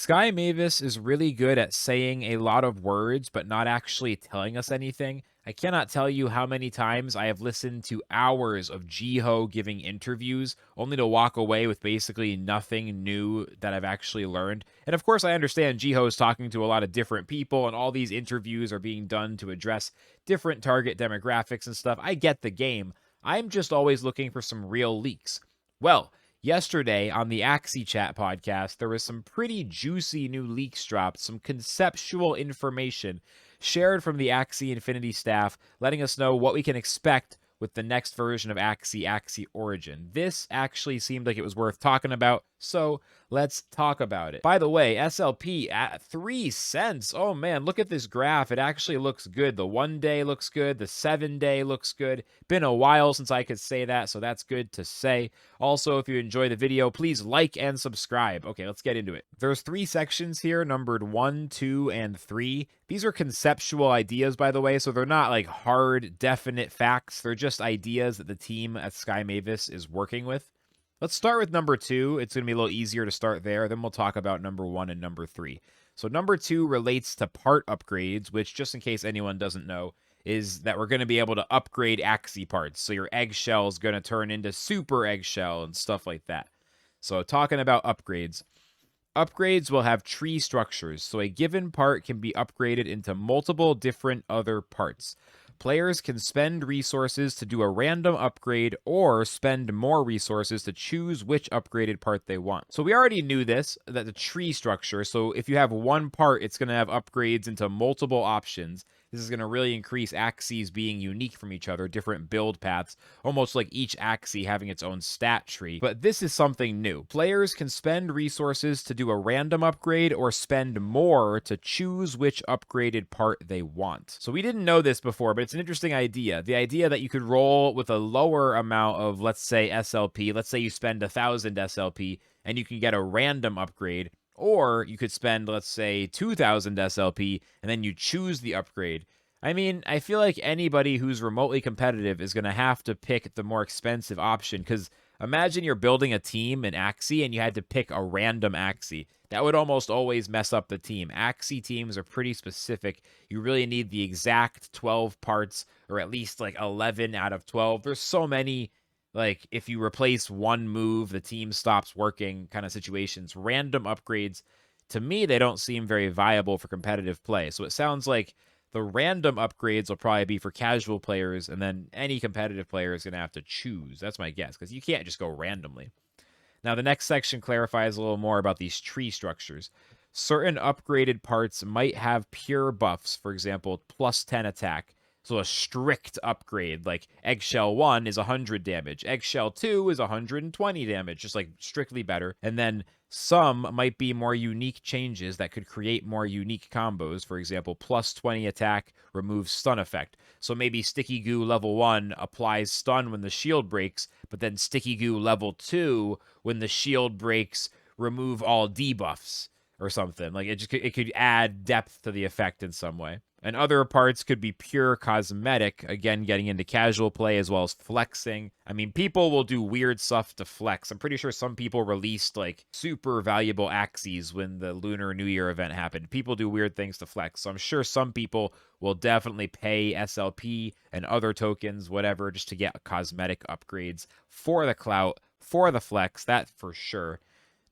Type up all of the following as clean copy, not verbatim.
Sky Mavis is really good at saying a lot of words, but not actually telling us anything. I cannot tell you how many times I have listened to hours of Jiho giving interviews, only to walk away with basically nothing new that I've actually learned. And of course, I understand Jiho is talking to a lot of different people, and all these interviews are being done to address different target demographics and stuff. I get the game. I'm just always looking for some real leaks. Well, yesterday on the Axie Chat podcast, there was some pretty juicy new leaks dropped, some conceptual information shared from the Axie Infinity staff, letting us know what we can expect with the next version of Axie Origin. This actually seemed like it was worth talking about, so let's talk about it. By the way, SLP at 3 cents. Oh man, look at this graph. It actually looks good. The 1 day looks good. The 7 day looks good. Been a while since I could say that, so that's good to say. Also, if you enjoy the video, please like and subscribe. Okay, let's get into it. There's 3 sections here, numbered 1, 2, and 3. These are conceptual ideas, by the way, so they're not like hard, definite facts. They're just ideas that the team at Sky Mavis is working with. Let's start with number 2. It's going to be a little easier to start there. Then we'll talk about number 1 and number 3. So number 2 relates to part upgrades, which, just in case anyone doesn't know, is that we're going to be able to upgrade Axie parts. So your eggshell is going to turn into super eggshell and stuff like that. So talking about upgrades. Upgrades will have tree structures, so a given part can be upgraded into multiple different other parts. Players can spend resources to do a random upgrade or spend more resources to choose which upgraded part they want. So we already knew this, that the tree structure, so if you have one part, it's going to have upgrades into multiple options. This is going to really increase Axies being unique from each other, different build paths, almost like each Axie having its own stat tree. But this is something new. Players can spend resources to do a random upgrade or spend more to choose which upgraded part they want. So we didn't know this before, but it's an interesting idea. The idea that you could roll with a lower amount of, let's say, SLP. Let's say you spend 1,000 SLP and you can get a random upgrade. Or you could spend, let's say, 2,000 SLP, and then you choose the upgrade. I mean, I feel like anybody who's remotely competitive is going to have to pick the more expensive option, because imagine you're building a team in Axie, and you had to pick a random Axie. That would almost always mess up the team. Axie teams are pretty specific. You really need the exact 12 parts, or at least like 11 out of 12. There's so many, like, if you replace one move, the team stops working kind of situations. Random upgrades, to me, they don't seem very viable for competitive play. So it sounds like the random upgrades will probably be for casual players, and then any competitive player is going to have to choose. That's my guess, because you can't just go randomly. Now, the next section clarifies a little more about these tree structures. Certain upgraded parts might have pure buffs, for example, plus 10 attack. So a strict upgrade, like Eggshell 1 is 100 damage. Eggshell 2 is 120 damage, just like strictly better. And then some might be more unique changes that could create more unique combos. For example, plus 20 attack removes stun effect. So maybe Sticky Goo level 1 applies stun when the shield breaks, but then Sticky Goo level 2, when the shield breaks, remove all debuffs or something. Like it could add depth to the effect in some way. And other parts could be pure cosmetic, again, getting into casual play as well as flexing. I mean, people will do weird stuff to flex. I'm pretty sure some people released, like, super valuable Axies when the Lunar New Year event happened. People do weird things to flex. So I'm sure some people will definitely pay SLP and other tokens, whatever, just to get cosmetic upgrades for the clout, for the flex, that for sure.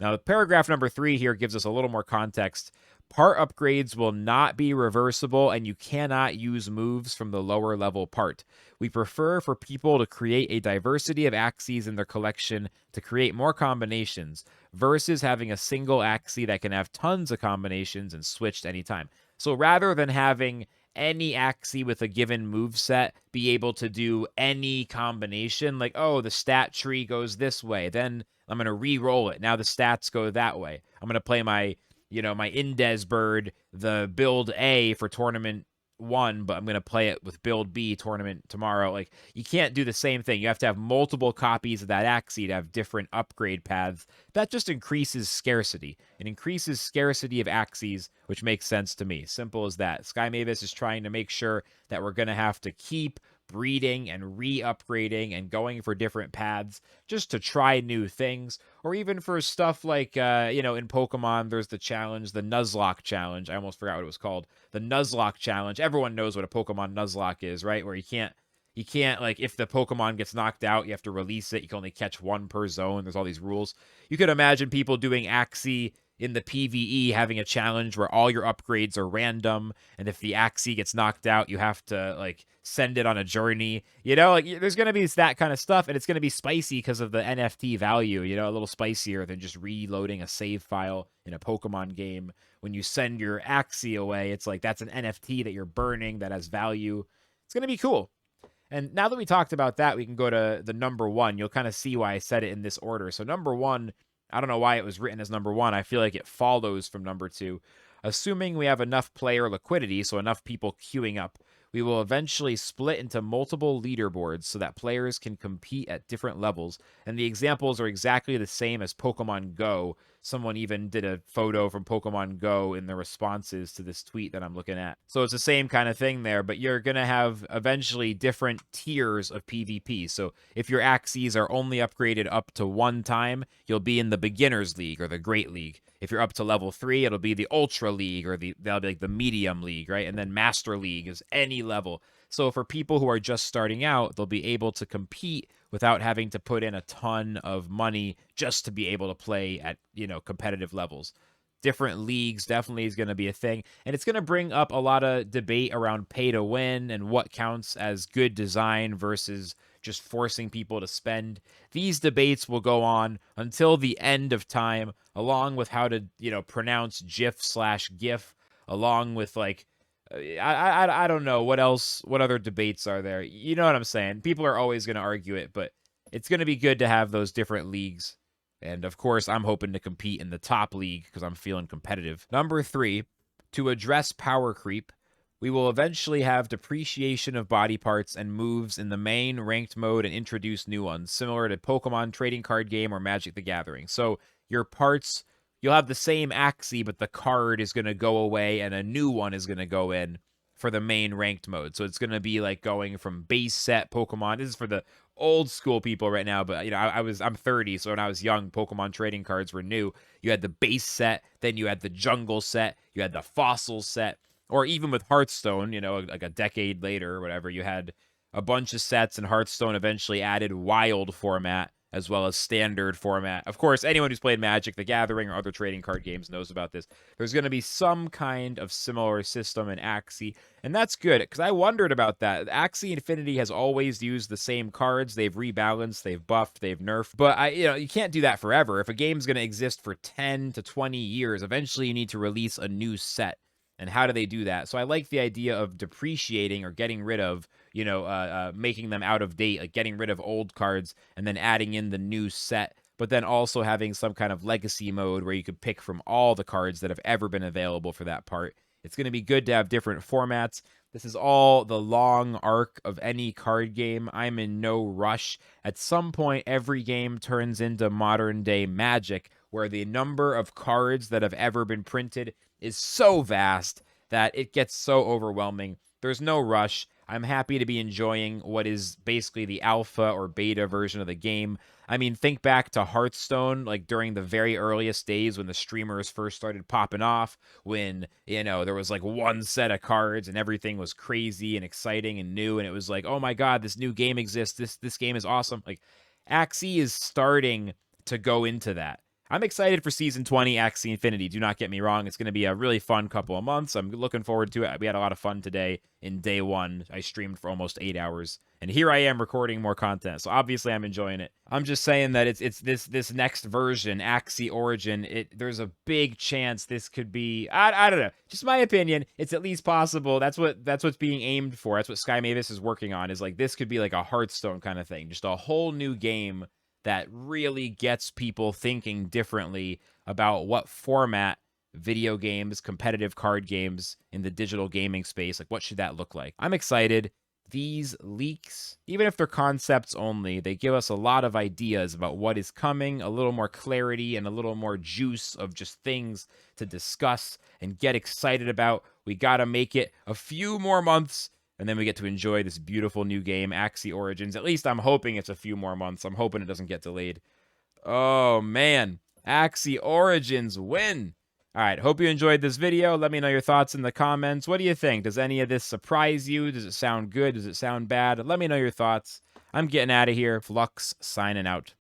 Now, the paragraph number 3 here gives us a little more context. Part upgrades will not be reversible, and you cannot use moves from the lower level part. We prefer for people to create a diversity of Axies in their collection to create more combinations, versus having a single Axie that can have tons of combinations and switched anytime. So rather than having any Axie with a given move set be able to do any combination, like, oh, the stat tree goes this way, then I'm going to re-roll it. Now the stats go that way. I'm going to play my Indes bird, the build A for tournament 1, but I'm going to play it with build B tournament tomorrow. Like, you can't do the same thing. You have to have multiple copies of that Axie to have different upgrade paths. That just increases scarcity. It increases scarcity of Axies, which makes sense to me. Simple as that. Sky Mavis is trying to make sure that we're going to have to keep breeding and re-upgrading and going for different paths just to try new things, or even for stuff like, in Pokemon, there's the challenge, the Nuzlocke challenge. I almost forgot what it was called. The Nuzlocke challenge. Everyone knows what a Pokemon Nuzlocke is, right? Where you can't, like, if the Pokemon gets knocked out, you have to release it. You can only catch one per zone. There's all these rules. You could imagine people doing Axie in the PvE, having a challenge where all your upgrades are random, and if the Axie gets knocked out, you have to, like, send it on a journey. Like, there's going to be that kind of stuff, and it's going to be spicy because of the NFT value, a little spicier than just reloading a save file in a Pokemon game. When you send your Axie away, it's like that's an NFT that you're burning that has value. It's going to be cool. And now that we talked about that, we can go to the number one. You'll kind of see why I said it in this order. So number one, I don't know why it was written as number one. I feel like it follows from number two. Assuming we have enough player liquidity, so enough people queuing up, we will eventually split into multiple leaderboards so that players can compete at different levels. And the examples are exactly the same as Pokemon Go. Someone even did a photo from Pokemon Go in the responses to this tweet that I'm looking at. So it's the same kind of thing there, but you're going to have eventually different tiers of PvP. So if your Axies are only upgraded up to one time, you'll be in the Beginners League or the Great League. If you're up to level 3, it'll be the Ultra League or that'll be like the Medium League, right? And then Master League is any level. So for people who are just starting out, they'll be able to compete without having to put in a ton of money just to be able to play at, competitive levels. Different leagues definitely is going to be a thing. And it's going to bring up a lot of debate around pay to win and what counts as good design versus just forcing people to spend. These debates will go on until the end of time, along with how to, pronounce GIF/GIF, along with, like, I don't know what else, what other debates are there. You know what I'm saying? People are always going to argue it, but it's going to be good to have those different leagues. And of course, I'm hoping to compete in the top league because I'm feeling competitive. Number 3, to address power creep, we will eventually have depreciation of body parts and moves in the main ranked mode and introduce new ones, similar to Pokemon trading card game or Magic the Gathering. So your parts, you'll have the same Axie, but the card is going to go away and a new one is going to go in for the main ranked mode. So it's going to be like going from base set Pokemon. This is for the old school people right now, but I'm 30, so when I was young, Pokemon trading cards were new. You had the base set, then you had the jungle set, you had the fossil set, or even with Hearthstone, like a decade later or whatever, you had a bunch of sets, and Hearthstone eventually added wild format as well as standard format. Of course, anyone who's played Magic the Gathering or other trading card games knows about this. There's going to be some kind of similar system in Axie, and that's good, because I wondered about that. Axie Infinity has always used the same cards. They've rebalanced, they've buffed, they've nerfed, but you can't do that forever. If a game's going to exist for 10 to 20 years, eventually you need to release a new set. And how do they do that? So I like the idea of depreciating or getting rid of, making them out of date, like getting rid of old cards and then adding in the new set, but then also having some kind of legacy mode where you could pick from all the cards that have ever been available for that part. It's going to be good to have different formats. This is all the long arc of any card game. I'm in no rush. At some point, every game turns into modern day Magic, where the number of cards that have ever been printed is so vast that it gets so overwhelming. There's no rush. I'm happy to be enjoying what is basically the alpha or beta version of the game. I mean, think back to Hearthstone, like during the very earliest days when the streamers first started popping off, when, there was like one set of cards and everything was crazy and exciting and new, and it was like, oh my god, this new game exists, this game is awesome. Like, Axie is starting to go into that. I'm excited for Season 20 Axie Infinity. Do not get me wrong. It's going to be a really fun couple of months. I'm looking forward to it. We had a lot of fun today in day 1. I streamed for almost 8 hours. And here I am recording more content. So obviously I'm enjoying it. I'm just saying that it's this next version, Axie Origin, there's a big chance this could be, I don't know. Just my opinion. It's at least possible. That's what's being aimed for. That's what Sky Mavis is working on, is like this could be like a Hearthstone kind of thing. Just a whole new game that really gets people thinking differently about what format video games, competitive card games in the digital gaming space, like what should that look like? I'm excited. These leaks, even if they're concepts only, they give us a lot of ideas about what is coming, a little more clarity and a little more juice of just things to discuss and get excited about. We got to make it a few more months and then we get to enjoy this beautiful new game, Axie Origins. At least I'm hoping it's a few more months. I'm hoping it doesn't get delayed. Oh, man. Axie Origins win. All right, hope you enjoyed this video. Let me know your thoughts in the comments. What do you think? Does any of this surprise you? Does it sound good? Does it sound bad? Let me know your thoughts. I'm getting out of here. Flux signing out.